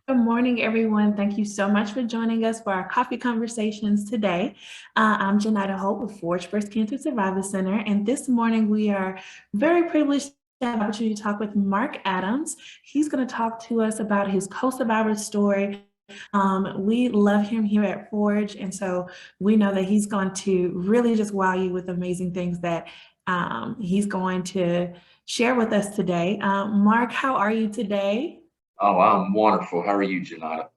Good morning, everyone. Thank you so much for joining us for our coffee conversations today. I'm Janita Hope with Forge Breast Cancer Survivor Center, and this morning we are very privileged to have the opportunity to talk with Mark Adams. He's going to talk to us about his co-survivor story. We love him here at Forge, and so we know that he's going to really just wow you with amazing things that he's going to share with us today. Mark, how are you today? Oh, I'm wonderful. How are you, Janata?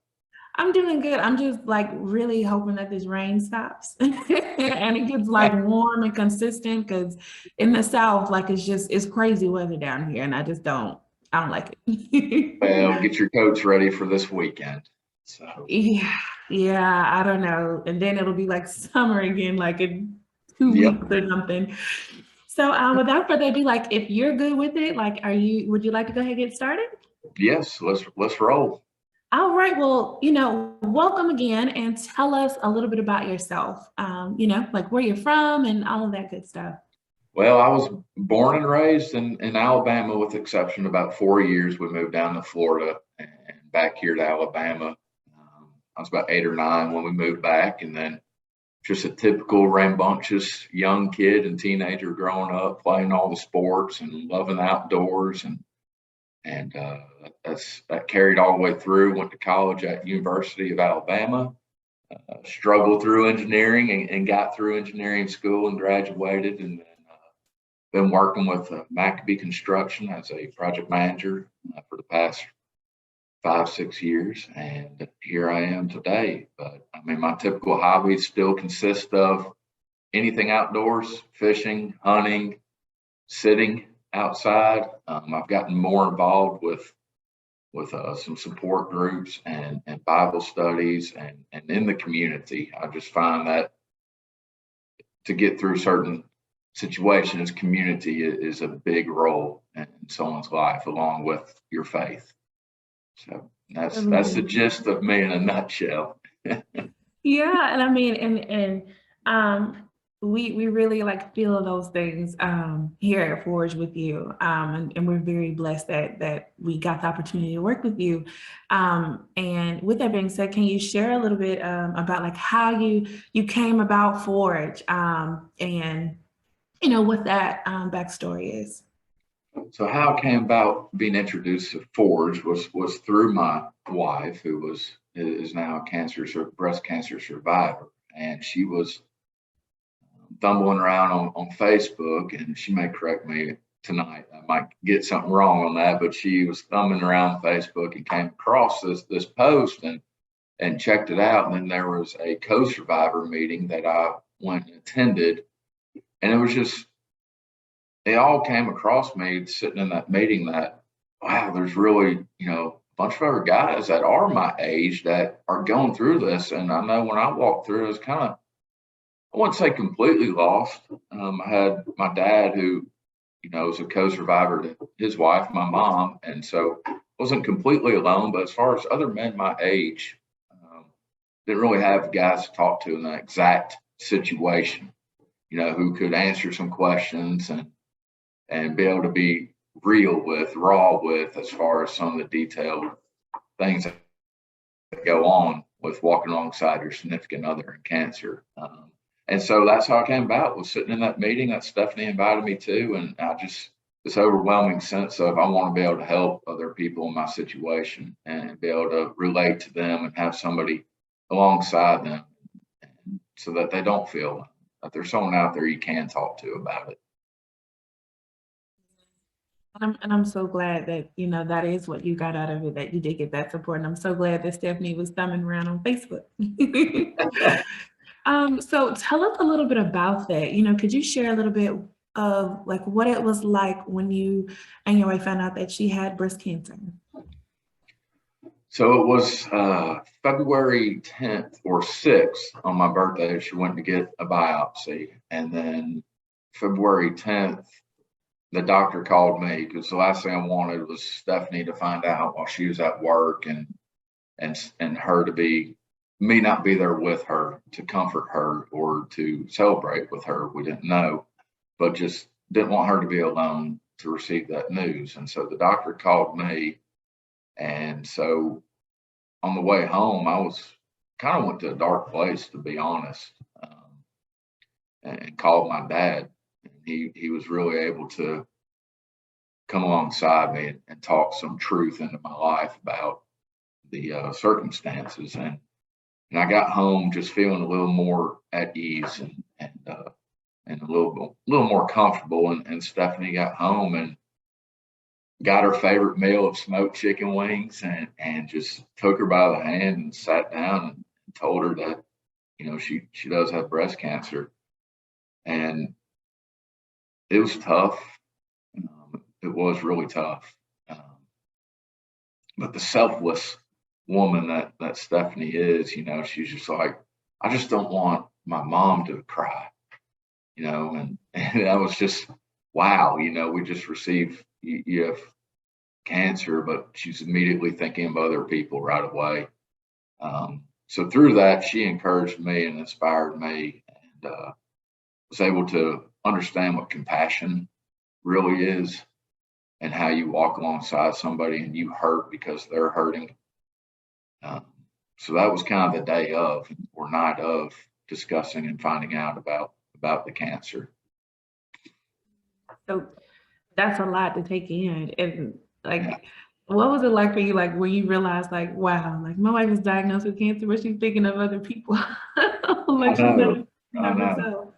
I'm doing good. I'm just like really hoping that this rain stops and it gets like warm and consistent because in the South, like it's crazy weather down here and I don't like Well, it. get your coats ready for this weekend. So, Yeah, yeah, I don't know. And then it'll be like summer again, like in two yep, weeks or something. So without further ado, like if you're good with it, like would you like to go ahead and get started? yes, let's roll. All right. Well, welcome again and tell us a little bit about yourself. Like where you're from and all of that good stuff. Well, I was born and raised in Alabama, with the exception of about 4 years. We moved down to Florida and back here to Alabama. I was about 8 or 9 when we moved back, and then just a typical rambunctious young kid and teenager growing up, playing all the sports and loving the outdoors, and that carried all the way through. Went to college at University of Alabama, struggled through engineering and got through engineering school and graduated, and then been working with Maccabee Construction as a project manager for the past 5, 6 years, and here I am today. But I mean, my typical hobbies still consist of anything outdoors: fishing, hunting, sitting outside. I've gotten more involved with some support groups and Bible studies and in the community. I just find that to get through certain situations, community is a big role in someone's life, along with your faith. So that's the Absolutely. gist of me in a nutshell. Yeah, and I mean, and we really like feel those things here at Forge with you, and we're very blessed that we got the opportunity to work with you. And with that being said, can you share a little bit about like how you came about Forge, and what that backstory is? So how I came about being introduced to Forge was through my wife, who is now a breast cancer survivor, and she was fumbling around on Facebook, and she may correct me tonight. I might get something wrong on that, but she was thumbing around Facebook and came across this post and checked it out. And then there was a co-survivor meeting that I went and attended, and it all came across me sitting in that meeting that, wow, there's really, a bunch of other guys that are my age that are going through this. And I know when I walked through, it was kind of, I wouldn't say completely lost. I had my dad who, was a co-survivor to his wife, my mom, and so wasn't completely alone. But as far as other men my age, didn't really have guys to talk to in that exact situation, who could answer some questions and be able to be raw with, as far as some of the detailed things that go on with walking alongside your significant other in cancer. And so that's how I came about, was sitting in that meeting that Stephanie invited me to. And I just, this overwhelming sense of I want to be able to help other people in my situation and be able to relate to them and have somebody alongside them, so that they don't feel that there's someone out there you can talk to about it. And I'm so glad that that is what you got out of it, that you did get that support. And I'm so glad that Stephanie was thumbing around on Facebook. So tell us a little bit about that. Could you share a little bit of like what it was like when you and your wife found out that she had breast cancer? So it was February 10th or 6th on my birthday. She went to get a biopsy. And then February 10th, the doctor called me, because the last thing I wanted was Stephanie to find out while she was at work, and her to be, me not be there with her to comfort her or to celebrate with her. We didn't know, but just didn't want her to be alone to receive that news. And so the doctor called me. And so on the way home, I was kind of went to a dark place, to be honest, and called my dad. And he was really able to come alongside me and talk some truth into my life about the circumstances. And I got home just feeling a little more at ease and a little more comfortable. And Stephanie got home and got her favorite meal of smoked chicken wings and just took her by the hand and sat down and told her that, she does have breast cancer. And it was tough. It was really tough. But the selfless woman that Stephanie is, she's just like, I just don't want my mom to cry, and that was just, wow, we just received, you have cancer, but she's immediately thinking of other people right away. So through that, she encouraged me and inspired me, and was able to understand what compassion really is and how you walk alongside somebody and you hurt because they're hurting. So that was kind of the day of or night of discussing and finding out about the cancer. So that's a lot to take in. And like, what was it like for you? Like when you realized like, wow, like my wife is diagnosed with cancer, but she's thinking of other people. Like she's not I know. herself.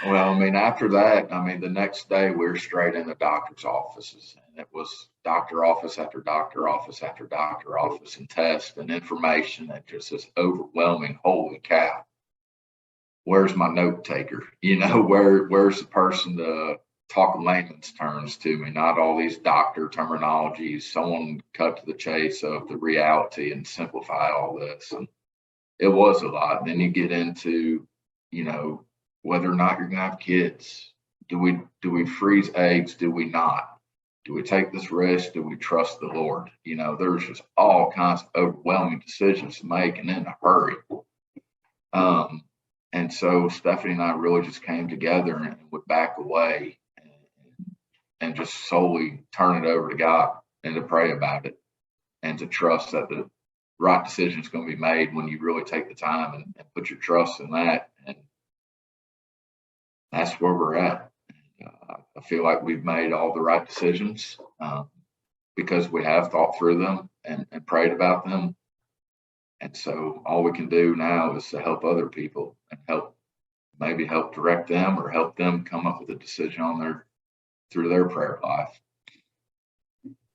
Well, after that, the next day we were straight in the doctor's offices, and it was doctor office after doctor office after doctor office and tests and information that just is overwhelming. Holy cow. Where's my note taker? Where's the person to talk layman's terms to me, not all these doctor terminologies, someone cut to the chase of the reality and simplify all this. And it was a lot. And then you get into, whether or not you're going to have kids. Do we freeze eggs? Do we not? Do we take this risk? Do we trust the Lord? There's just all kinds of overwhelming decisions to make and in a hurry. And so Stephanie and I really just came together and would back away and just solely turn it over to God and to pray about it and to trust that the right decision is going to be made when you really take the time and put your trust in that. And that's where we're at. I feel like we've made all the right decisions because we have thought through them and prayed about them. And so all we can do now is to help other people and maybe help direct them or help them come up with a decision through their prayer life.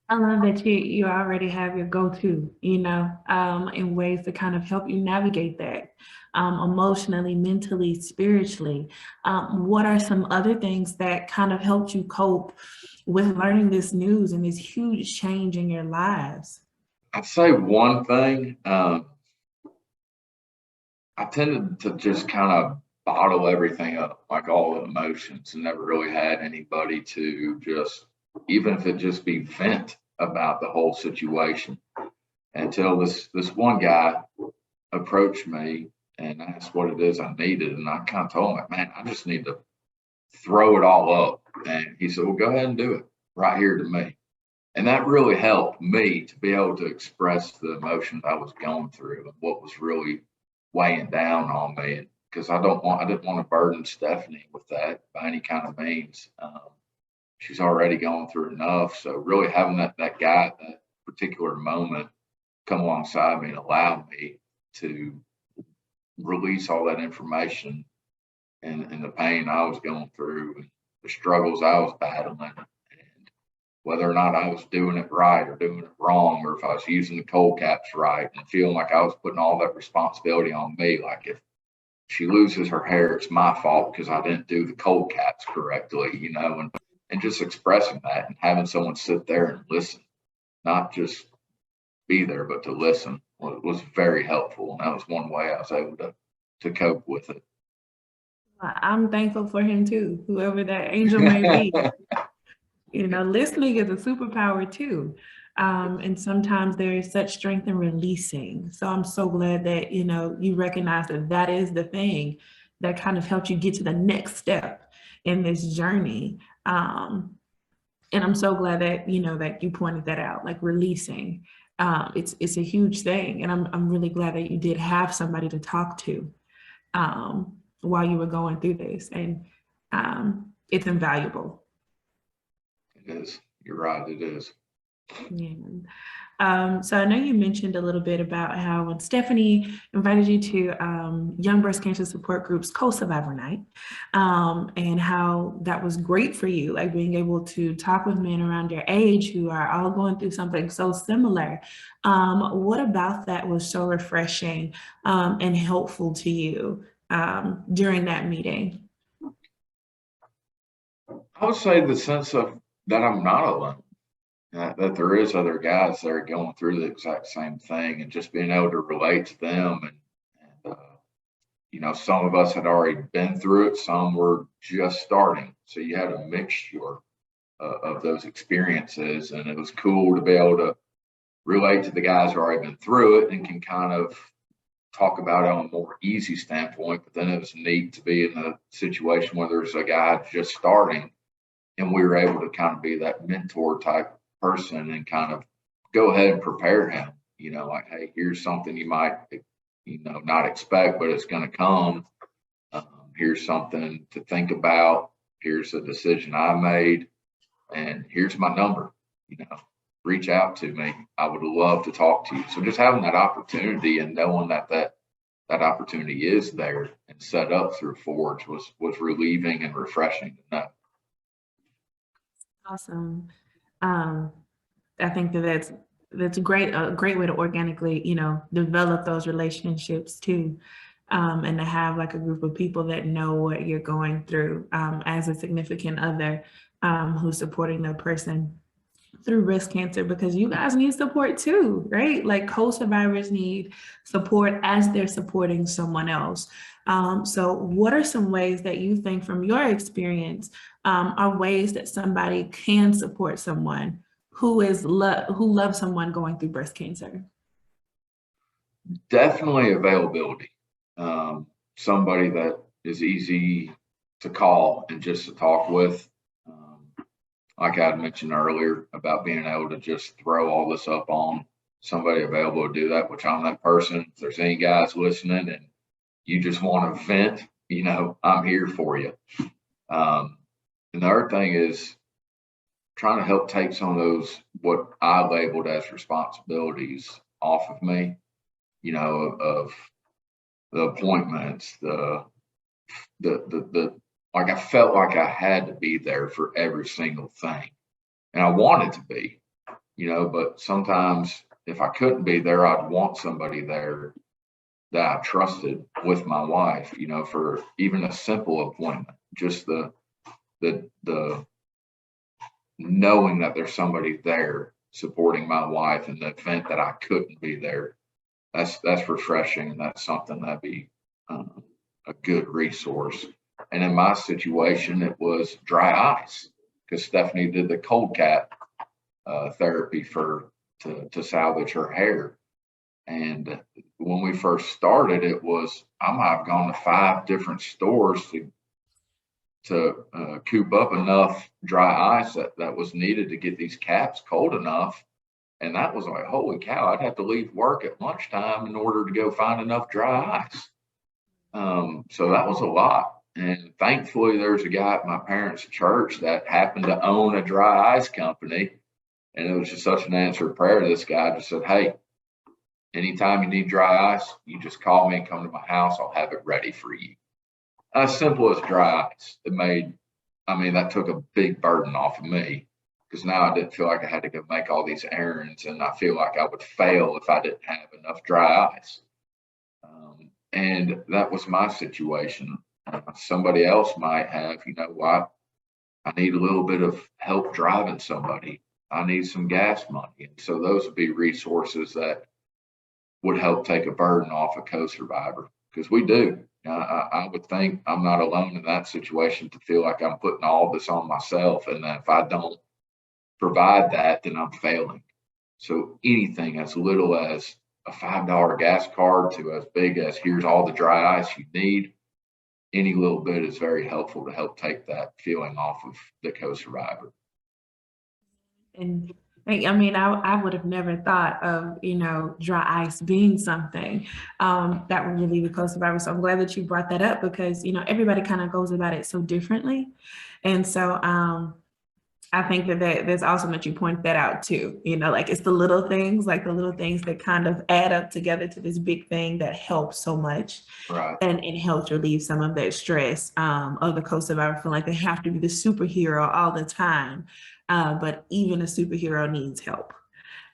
I love that you already have your go-to, in ways to kind of help you navigate that emotionally, mentally, spiritually. What are some other things that kind of helped you cope with learning this news and this huge change in your lives? I'd say one thing, I tended to just kind of bottle everything up, like all the emotions, and never really had anybody to just, even if it just be vent about the whole situation, until this one guy approached me and asked what it is I needed. And I kind of told him, man, I just need to throw it all up. And he said, well, go ahead and do it right here to me. And that really helped me to be able to express the emotions I was going through and what was really weighing down on me. Because I didn't want to burden Stephanie with that by any kind of means. She's already gone through enough. So really having that guy at that particular moment come alongside me and allow me to release all that information and the pain I was going through and the struggles I was battling, and whether or not I was doing it right or doing it wrong, or if I was using the cold caps right, and feeling like I was putting all that responsibility on me. Like if she loses her hair, it's my fault because I didn't do the cold caps correctly, and just expressing that and having someone sit there and listen, not just be there, but to listen was very helpful. And that was one way I was able to cope with it. I'm thankful for him too, whoever that angel may be. Listening is a superpower too. And sometimes there is such strength in releasing. So I'm so glad that, you recognize that is the thing that kind of helped you get to the next step in this journey. And I'm so glad that, that you pointed that out, like releasing. it's a huge thing, and I'm really glad that you did have somebody to talk to while you were going through this, and it's invaluable. It is. You're right. It is. Yeah. So I know you mentioned a little bit about how when Stephanie invited you to Young Breast Cancer Support Group's Co-Survivor Night, and how that was great for you, like being able to talk with men around your age who are all going through something so similar. What about that was so refreshing and helpful to you during that meeting? I would say the sense of that I'm not alone, that there is other guys that are going through the exact same thing, and just being able to relate to them. And some of us had already been through it, some were just starting. So you had a mixture of those experiences, and it was cool to be able to relate to the guys who already been through it and can kind of talk about it on a more easy standpoint. But then it was neat to be in a situation where there's a guy just starting, and we were able to kind of be that mentor type person and kind of go ahead and prepare him. Like, hey, here's something you might, not expect, but it's going to come. Here's something to think about. Here's a decision I made, and here's my number. Reach out to me. I would love to talk to you. So just having that opportunity and knowing that opportunity is there and set up through Forge was relieving and refreshing to know. Awesome. Um, I think that's a great way to organically, develop those relationships too. And to have like a group of people that know what you're going through as a significant other who's supporting the person through breast cancer, because you guys need support too, right? Like co-survivors need support as they're supporting someone else. So what are some ways that you think from your experience are ways that somebody can support someone who loves someone going through breast cancer? Definitely availability. Somebody that is easy to call and just to talk with. Like I had mentioned earlier about being able to just throw all this up on somebody available to do that, which I'm that person. If there's any guys listening and you just want to vent, I'm here for you. And the other thing is trying to help take some of those, what I labeled as responsibilities off of me, of the appointments, the like I felt like I had to be there for every single thing. And I wanted to be, but sometimes if I couldn't be there, I'd want somebody there that I trusted with my wife, for even a simple appointment. Just the knowing that there's somebody there supporting my wife in the event that I couldn't be there. That's refreshing. That's something that'd be a good resource. And in my situation, it was dry ice because Stephanie did the cold cat therapy to salvage her hair. And when we first started, it was I might have gone to 5 different stores to coop up enough dry ice that was needed to get these caps cold enough. And that was like, holy cow, I'd have to leave work at lunchtime in order to go find enough dry ice. So that was a lot. And thankfully, there's a guy at my parents' church that happened to own a dry ice company. And it was just such an answered prayer. This guy just said, hey, anytime you need dry ice, you just call me and come to my house. I'll have it ready for you. As simple as dry ice. That took a big burden off of me because now I didn't feel like I had to go make all these errands, and I feel like I would fail if I didn't have enough dry ice. And that was my situation. Somebody else might have, I need a little bit of help driving somebody. I need some gas money. And so those would be resources that would help take a burden off a co-survivor, because we do. I would think I'm not alone in that situation to feel like I'm putting all this on myself, and that if I don't provide that, then I'm failing. So anything as little as a $5 gas card to as big as here's all the dry ice you need, any little bit is very helpful to help take that feeling off of the co-survivor. And I mean, I would have never thought of, dry ice being something that would relieve the coast virus. So I'm glad that you brought that up because, everybody kind of goes about it so differently. And so I think that that's awesome that you point that out too. Like it's the little things, like the little things that kind of add up together to this big thing that helps so much Right. and it helps relieve some of that stress of the co-survivor feeling like they have to be the superhero all the time. But even a superhero needs help.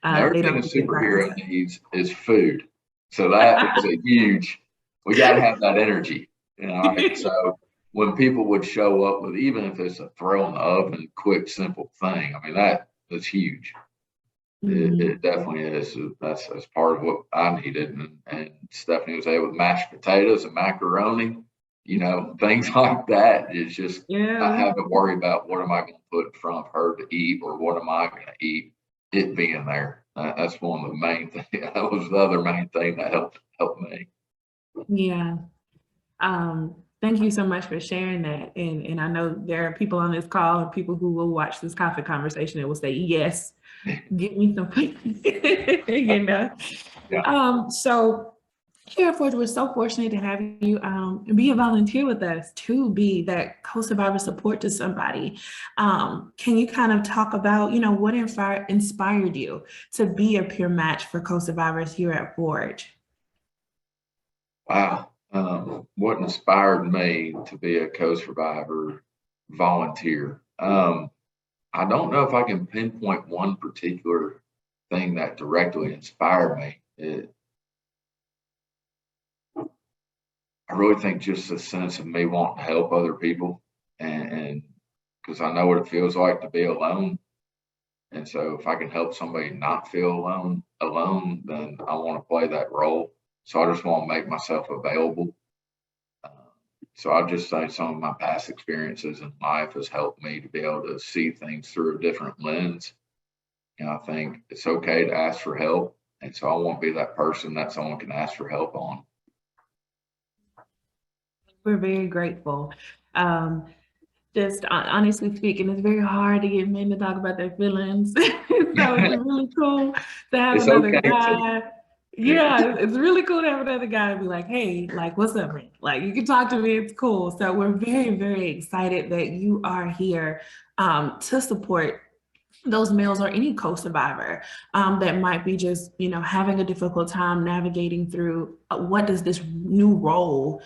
And They everything a don't do it by superhero themselves. needs is food. So that is a huge, we got to have that energy. And so when people would show up with, even if it's a throw in the oven, quick, simple thing, I mean, that's huge. It Mhm. definitely is. That's part of what I needed. And Stephanie was able with mashed potatoes and macaroni, things like that. It's just not Yeah. having to worry about what am I going to put in front of her to eat or what am I going to eat. It being there. That's one of the main things. That was the other main thing that helped me. Yeah. Thank you so much for sharing that. And I know there are people on this call and people who will watch this coffee conversation that will say, yes, give me some, you know. Yeah. So here at Forge, we're so fortunate to have you be a volunteer with us to be that co-survivor support to somebody. Can you kind of talk about, what inspired you to be a peer match for co-survivors here at Forge? Wow. What inspired me to be a co-survivor volunteer? I don't know if I can pinpoint one particular thing that directly inspired me. I really think just a sense of me wanting to help other people, and because I know what it feels like to be alone, and so if I can help somebody not feel alone, then I want to play that role. So I just want to make myself available. Uh, so I just say some of my past experiences in life has helped me to be able to see things through a different lens. I think it's okay to ask for help. And so I want to be that person that someone can ask for help on. We're very grateful. Um, just honestly speaking, it's very hard to get men to talk about their feelings. So it's really cool to have It's another okay to, guy. Yeah, it's really cool to have another guy and be like, hey, like, what's up, man? Like, you can talk to me, it's cool. So we're very, very excited that you are here to support those males or any co-survivor that might be just, having a difficult time navigating through what does this new role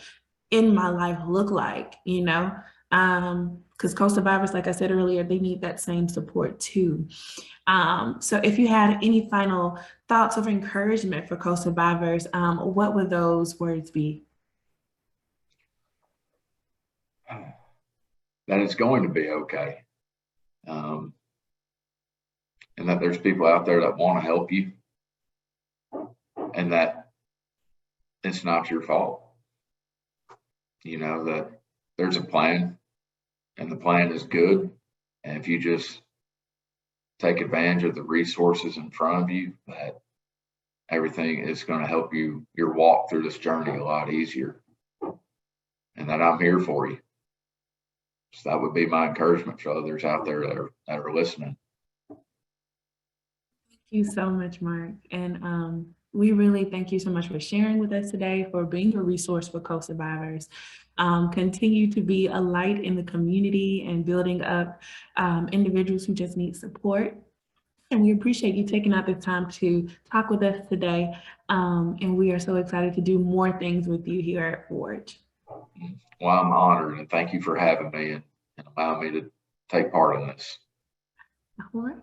in my life look like, because co-survivors, like I said earlier, they need that same support too. So if you had any final thoughts of encouragement for co-survivors, what would those words be? that it's going to be okay. Um, and that there's people out there that want to help you and that it's not your fault. That there's a plan and the plan is good. And if you just take advantage of the resources in front of you, that everything is going to help your walk through this journey a lot easier. And that I'm here for you. So that would be my encouragement for others out there that are listening. Thank you so much, Mark. And we really thank you so much for sharing with us today, for being a resource for co-survivors. Continue to be a light in the community and building up individuals who just need support. And we appreciate you taking out the time to talk with us today. And we are so excited to do more things with you here at Forge. Well, I'm honored and thank you for having me and allowing me to take part in this. Of course.